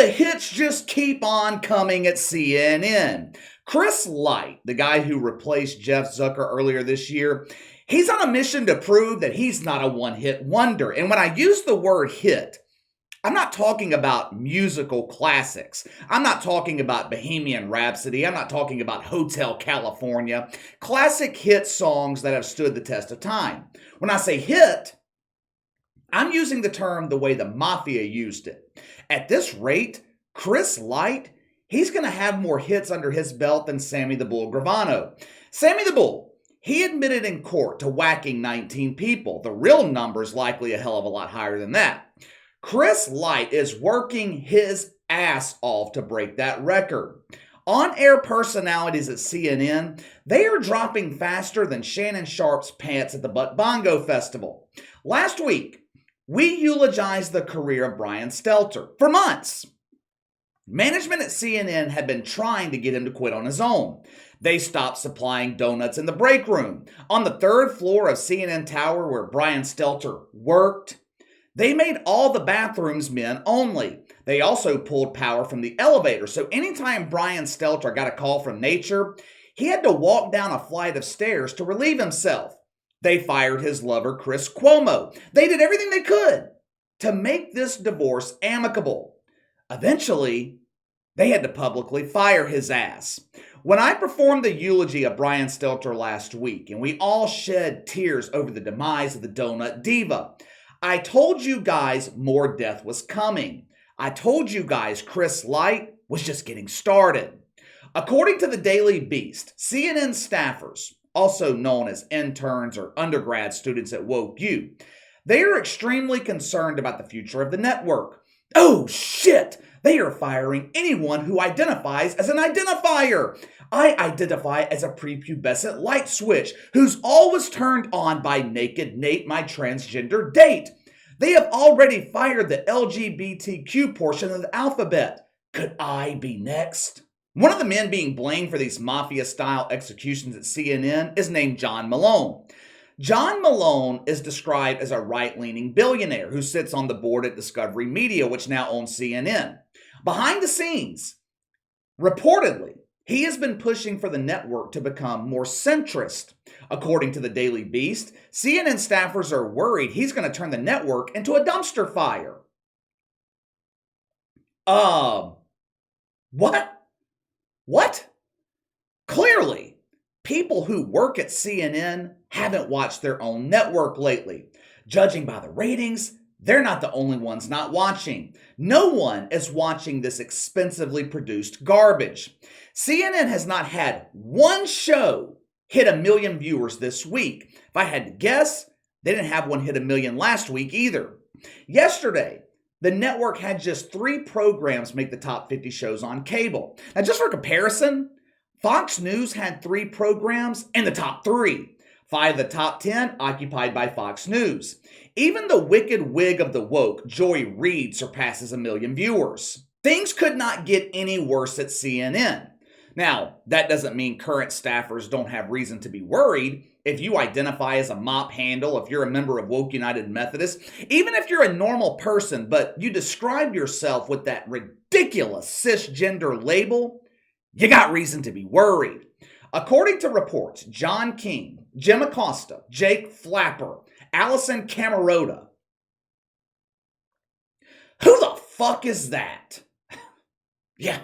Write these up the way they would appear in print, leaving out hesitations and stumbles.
the hits just keep on coming at CNN. Chris Light, the guy who replaced Jeff Zucker earlier this year, he's on a mission to prove that he's not a one-hit wonder. And when I use the word hit, I'm not talking about musical classics. I'm not talking about Bohemian Rhapsody. I'm not talking about Hotel California. Classic hit songs that have stood the test of time. When I say hit, I'm using the term the way the mafia used it. At this rate, Chris Light, he's going to have more hits under his belt than Sammy the Bull Gravano. Sammy the Bull, he admitted in court to whacking 19 people. The real number's likely a hell of a lot higher than that. Chris Light is working his ass off to break that record. On-air personalities at CNN, they are dropping faster than Shannon Sharpe's pants at the Butt Bongo Festival. Last week, we eulogized the career of Brian Stelter for months. Management at CNN had been trying to get him to quit on his own. They stopped supplying donuts in the break room. On the third floor of CNN Tower where Brian Stelter worked, they made all the bathrooms men only. They also pulled power from the elevator, so anytime Brian Stelter got a call from nature, he had to walk down a flight of stairs to relieve himself. They fired his lover, Chris Cuomo. They did everything they could to make this divorce amicable. Eventually, they had to publicly fire his ass. When I performed the eulogy of Brian Stelter last week, and we all shed tears over the demise of the donut diva, I told you guys more death was coming. I told you guys Chris Light was just getting started. According to the Daily Beast, CNN staffers, also known as interns or undergrad students at Woke U, they are extremely concerned about the future of the network. Oh shit! They are firing anyone who identifies as an identifier. I identify as a prepubescent light switch who's always turned on by Naked Nate, my transgender date. They have already fired the LGBTQ portion of the alphabet. Could I be next? One of the men being blamed for these mafia-style executions at CNN is named John Malone. John Malone is described as a right-leaning billionaire who sits on the board at Discovery Media, which now owns CNN. Behind the scenes, reportedly, he has been pushing for the network to become more centrist. According to the Daily Beast, CNN staffers are worried he's going to turn the network into a dumpster fire. What? Clearly, people who work at CNN haven't watched their own network lately. Judging by the ratings, they're not the only ones not watching. No one is watching this expensively produced garbage. CNN has not had one show hit 1 million viewers this week. If I had to guess, they didn't have one hit 1 million last week either. Yesterday, the network had just 3 programs make the top 50 shows on cable. Now, just for comparison, Fox News had 3 programs in the top 3. 5 of the top 10 occupied by Fox News. Even the wicked wig of the woke, Joy Reid, surpasses 1 million viewers. Things could not get any worse at CNN. Now, that doesn't mean current staffers don't have reason to be worried. If you identify as a mop handle, if you're a member of Woke United Methodist, even if you're a normal person, but you describe yourself with that ridiculous cisgender label, you got reason to be worried. According to reports, John King, Jim Acosta, Jake Flapper, Allison Camerota. Who the fuck is that? Yeah.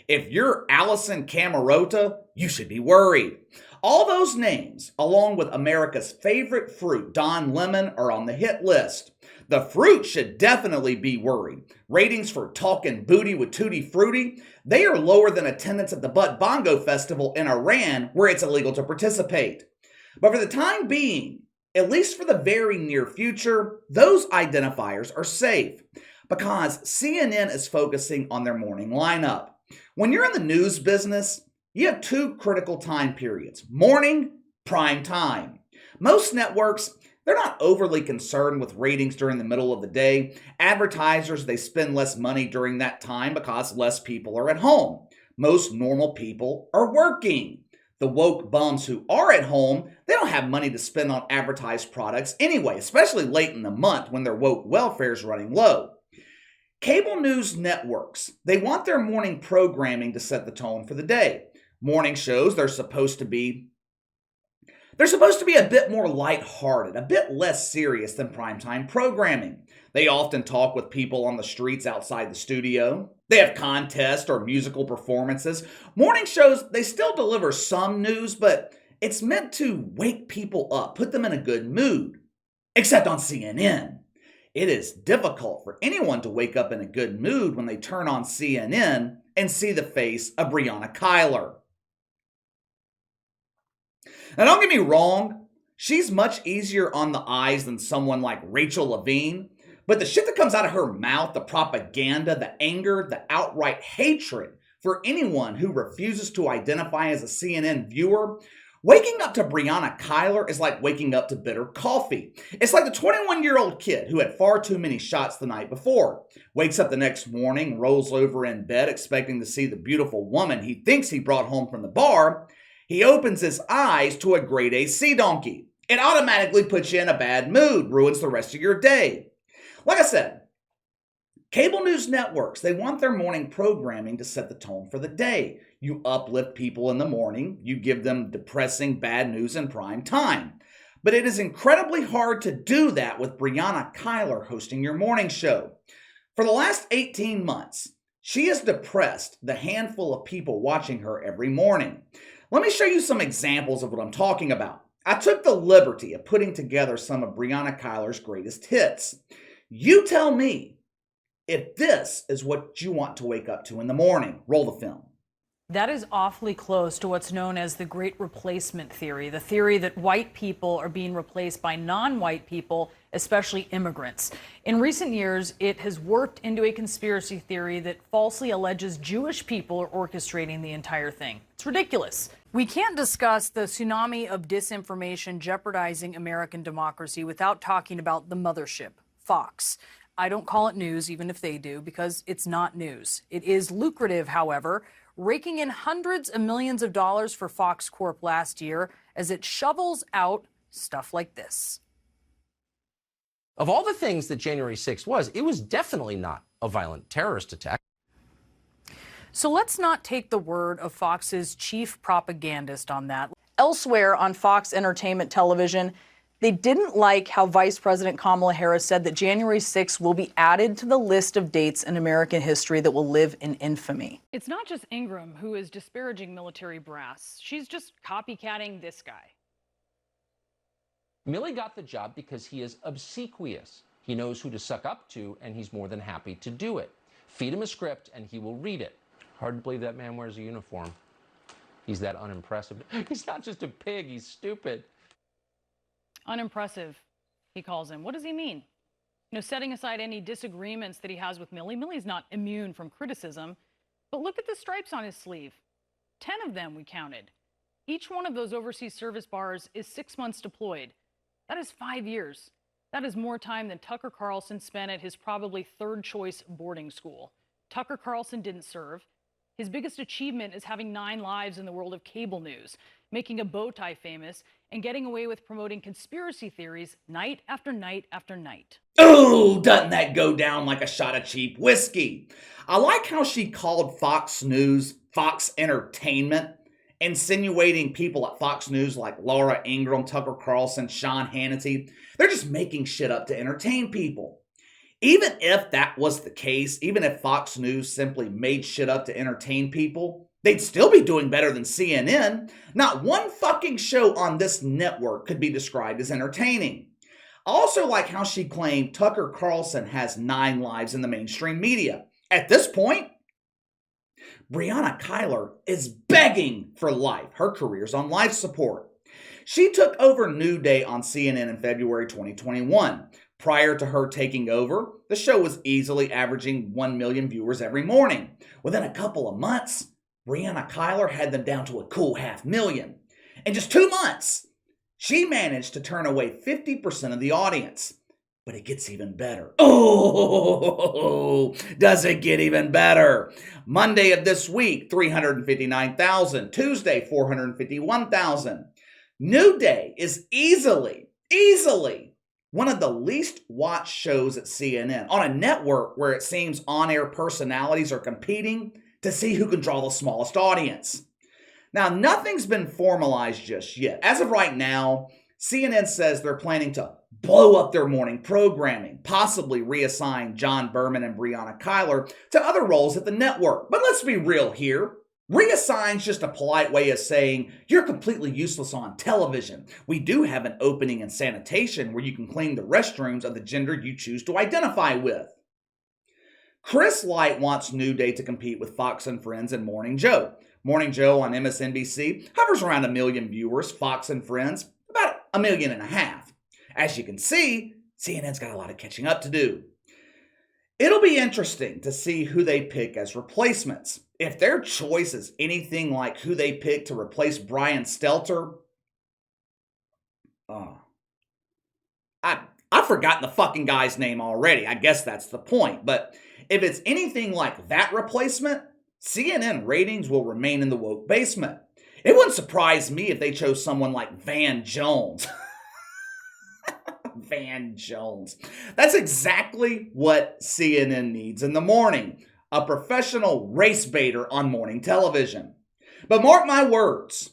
If you're Allison Camerota, you should be worried. All those names, along with America's favorite fruit, Don Lemon, are on the hit list. The fruit should definitely be worried. Ratings for Talkin' Booty with Tutti Frutti, they are lower than attendance at the Butt Bongo Festival in Iran, where it's illegal to participate. But for the time being, at least for the very near future, those identifiers are safe because CNN is focusing on their morning lineup. When you're in the news business, you have 2 critical time periods: morning, prime time. Most networks, they're not overly concerned with ratings during the middle of the day. Advertisers, they spend less money during that time because less people are at home. Most normal people are working. The woke bums who are at home, they don't have money to spend on advertised products anyway, especially late in the month when their woke welfare is running low. Cable news networks, they want their morning programming to set the tone for the day. Morning shows, they're supposed to be a bit more lighthearted, a bit less serious than primetime programming. They often talk with people on the streets outside the studio. They have contests or musical performances. Morning shows, they still deliver some news, but it's meant to wake people up, put them in a good mood. Except on CNN. It is difficult for anyone to wake up in a good mood when they turn on CNN and see the face of Brianna Keilar. Now, don't get me wrong, she's much easier on the eyes than someone like Rachel Levine, but the shit that comes out of her mouth, the propaganda, the anger, the outright hatred for anyone who refuses to identify as a CNN viewer, waking up to Brianna Keilar is like waking up to bitter coffee. It's like the 21-year-old kid who had far too many shots the night before. Wakes up the next morning, rolls over in bed expecting to see the beautiful woman he thinks he brought home from the bar. He opens his eyes to a grade A sea donkey. It automatically puts you in a bad mood, ruins the rest of your day. Like I said, cable news networks, they want their morning programming to set the tone for the day. You uplift people in the morning. You give them depressing bad news in prime time. But it is incredibly hard to do that with Brianna Keilar hosting your morning show. For the last 18 months, she has depressed the handful of people watching her every morning. Let me show you some examples of what I'm talking about. I took the liberty of putting together some of Brianna Keilar's greatest hits. You tell me if this is what you want to wake up to in the morning. Roll the film. That is awfully close to what's known as the Great Replacement Theory, the theory that white people are being replaced by non-white people, especially immigrants. In recent years, it has worked into a conspiracy theory that falsely alleges Jewish people are orchestrating the entire thing. It's ridiculous. We can't discuss the tsunami of disinformation jeopardizing American democracy without talking about the mothership, Fox. I don't call it news, even if they do, because it's not news. It is lucrative, however, raking in hundreds of millions of dollars for Fox Corp last year as it shovels out stuff like this. Of all the things that January 6th was, it was definitely not a violent terrorist attack. So let's not take the word of Fox's chief propagandist on that. Elsewhere on Fox Entertainment Television, they didn't like how Vice President Kamala Harris said that January 6th will be added to the list of dates in American history that will live in infamy. It's not just Ingram who is disparaging military brass. She's just copycatting this guy. Milley got the job because he is obsequious. He knows who to suck up to, and he's more than happy to do it. Feed him a script, and he will read it. Hard to believe that man wears a uniform. He's that unimpressive. He's not just a pig, he's stupid. Unimpressive, he calls him. What does he mean? You know, setting aside any disagreements that he has with Milley, Milley's not immune from criticism, but look at the stripes on his sleeve. 10 of them we counted. Each one of those overseas service bars is 6 months deployed. That is 5 years. That is more time than Tucker Carlson spent at his probably third choice boarding school. Tucker Carlson didn't serve. His biggest achievement is having 9 lives in the world of cable news, making a bow tie famous, and getting away with promoting conspiracy theories night after night after night. Oh, doesn't that go down like a shot of cheap whiskey? I like how she called Fox News Fox Entertainment, insinuating people at Fox News like Laura Ingraham, Tucker Carlson, Sean Hannity. They're just making shit up to entertain people. Even if that was the case, even if Fox News simply made shit up to entertain people, they'd still be doing better than CNN. Not one fucking show on this network could be described as entertaining. I also like how she claimed Tucker Carlson has 9 lives in the mainstream media. At this point, Brianna Keilar is begging for life. Her career's on life support. She took over New Day on CNN in February 2021. Prior to her taking over, the show was easily averaging 1 million viewers every morning. Within a couple of months, Brianna Keilar had them down to a cool 500,000. In just 2 months, she managed to turn away 50% of the audience. But it gets even better. Oh, does it get even better? Monday of this week, 359,000. Tuesday, 451,000. New Day is easily one of the least watched shows at CNN, on a network where it seems on-air personalities are competing to see who can draw the smallest audience. Now, nothing's been formalized just yet. As of right now, CNN says they're planning to blow up their morning programming, possibly reassign John Berman and Brianna Keilar to other roles at the network. But let's be real here. Reassign's just a polite way of saying you're completely useless on television. We do have an opening in sanitation where you can clean the restrooms of the gender you choose to identify with. Chris Light wants New Day to compete with Fox and Friends and Morning Joe. Morning Joe on MSNBC hovers around 1 million viewers, Fox and Friends about 1.5 million. As you can see, CNN's got a lot of catching up to do. It'll be interesting to see who they pick as replacements. If their choice is anything like who they picked to replace Brian Stelter, I've forgotten the fucking guy's name already. I guess that's the point. But if it's anything like that replacement, CNN ratings will remain in the woke basement. It wouldn't surprise me if they chose someone like Van Jones. Van Jones. That's exactly what CNN needs in the morning. A professional race baiter on morning television. But mark my words,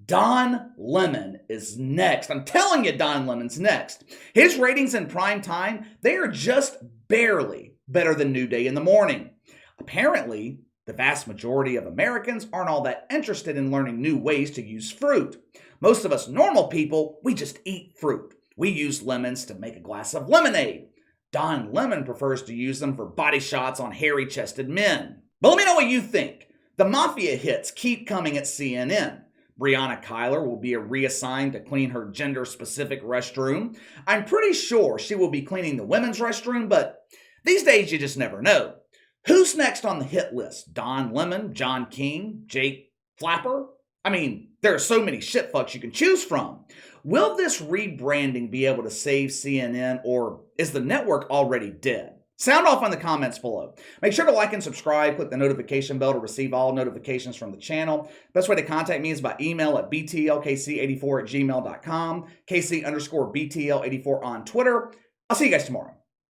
Don Lemon is next. I'm telling you, Don Lemon's next. His ratings in prime time, they are just barely better than New Day in the morning. Apparently, the vast majority of Americans aren't all that interested in learning new ways to use fruit. Most of us normal people, we just eat fruit. We use lemons to make a glass of lemonade. Don Lemon prefers to use them for body shots on hairy-chested men. But let me know what you think. The Mafia hits keep coming at CNN. Brianna Keilar will be reassigned to clean her gender-specific restroom. I'm pretty sure she will be cleaning the women's restroom, but these days you just never know. Who's next on the hit list? Don Lemon, John King, Jake Flapper? I mean, there are so many shitfucks you can choose from. Will this rebranding be able to save CNN, or is the network already dead? Sound off in the comments below. Make sure to like and subscribe. Click the notification bell to receive all notifications from the channel. Best way to contact me is by email at btlkc84@gmail.com, KC_BTL84 on Twitter. I'll see you guys tomorrow.